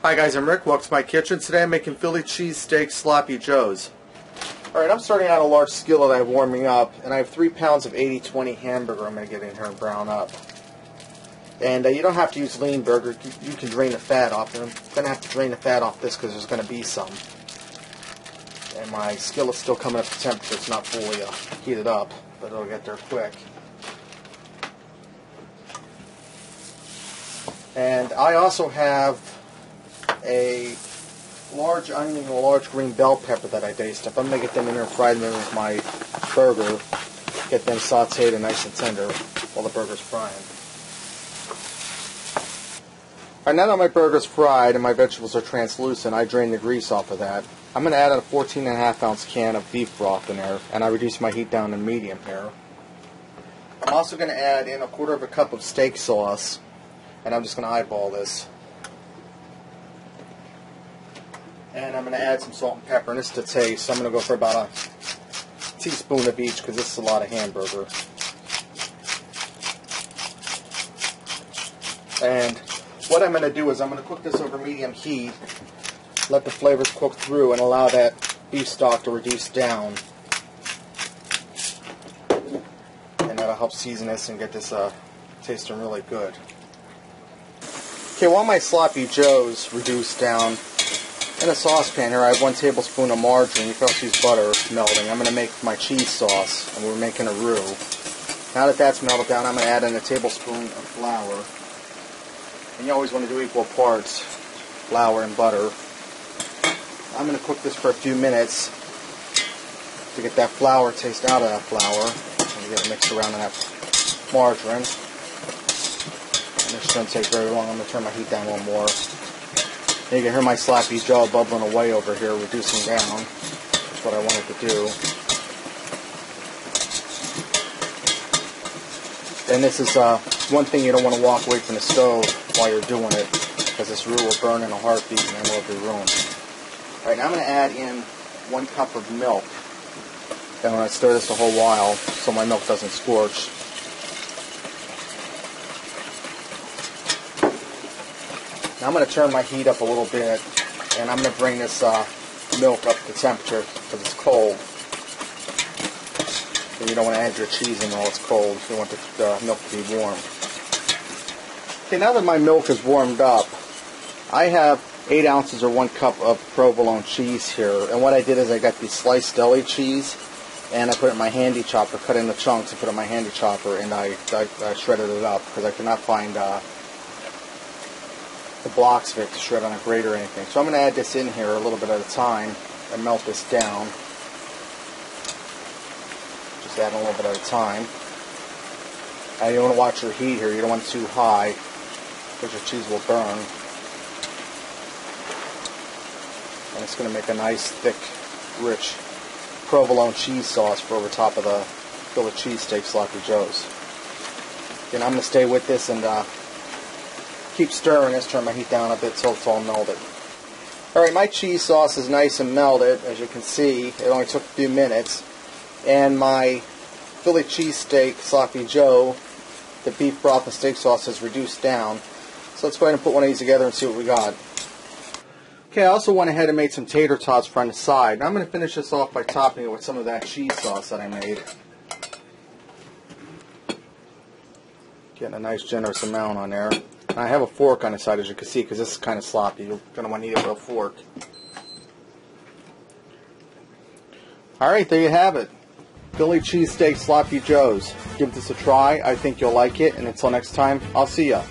Hi guys, I'm Rick. Welcome to my kitchen. Today I'm making Philly cheesesteak sloppy joes. Alright, I'm starting out a large skillet I have warming up, and I have 3 pounds of 80/20 hamburger I'm going to get in here and brown up. And you don't have to use lean burger. You can drain the fat off. And I'm going to have to drain the fat off this because there's going to be some. And my skillet's still coming up to temperature. It's not fully heated up, but it'll get there quick. And I also have a large onion and a large green bell pepper that I diced up. I'm going to get them in there and fry them in with my burger. Get them sauteed and nice and tender while the burger's frying. Alright, now that my burger's fried and my vegetables are translucent, I drain the grease off of that. I'm going to add a 14.5 ounce can of beef broth in there, and I reduce my heat down to medium here. I'm also going to add in 1/4 cup of steak sauce, and I'm just going to eyeball this. And I'm going to add some salt and pepper, and this is to taste. So I'm going to go for about a teaspoon of each because this is a lot of hamburger. And what I'm going to do is I'm going to cook this over medium heat, let the flavors cook through, and allow that beef stock to reduce down. And that'll help season this and get this tasting really good. Okay, while my sloppy joes reduce down, in a saucepan here I have 1 tablespoon of margarine. You can also use butter melting. I'm going to make my cheese sauce, and we're making a roux. Now that that's melted down, I'm going to add in a tablespoon of flour. And you always want to do equal parts, flour and butter. I'm going to cook this for a few minutes to get that flour taste out of that flour. And get it mixed around in that margarine. And this shouldn't take very long. I'm going to turn my heat down a little more. And you can hear my sloppy joe bubbling away over here, reducing down. That's what I wanted to do. And this is one thing you don't want to walk away from the stove while you're doing it, because this roux will burn in a heartbeat and then it'll be ruined. Alright, now I'm going to add in 1 cup of milk. And I'm going to stir this a whole while so my milk doesn't scorch. Now I'm going to turn my heat up a little bit, and I'm going to bring this milk up to temperature because it's cold. And you don't want to add your cheese in while it's cold. You want the milk to be warm. Okay, now that my milk is warmed up, I have 8 ounces or 1 cup of provolone cheese here. And what I did is I got the sliced deli cheese, and I put it in my handy chopper, cut it into chunks, and put it in my handy chopper, and I shredded it up because I could not find the blocks of it to shred on a grater or anything. So I'm going to add this in here a little bit at a time and melt this down. Just add a little bit at a time. And you want to watch your heat here. You don't want it too high because your cheese will burn. And it's going to make a nice, thick, rich provolone cheese sauce for over top of the Philly cheesesteak sloppy joes. And I'm going to stay with this and keep stirring this, turn my heat down a bit so it's all melted. Alright, my cheese sauce is nice and melted, as you can see. It only took a few minutes. And my Philly cheesesteak sloppy joe, the beef broth and steak sauce has reduced down. So let's go ahead and put one of these together and see what we got. Okay, I also went ahead and made some tater tots for on the side. Now I'm going to finish this off by topping it with some of that cheese sauce that I made. Getting a nice generous amount on there. I have a fork on the side, as you can see, because this is kind of sloppy. You're going to want to eat it with a fork. Alright, there you have it. Philly cheesesteak sloppy joes. Give this a try. I think you'll like it. And until next time, I'll see ya.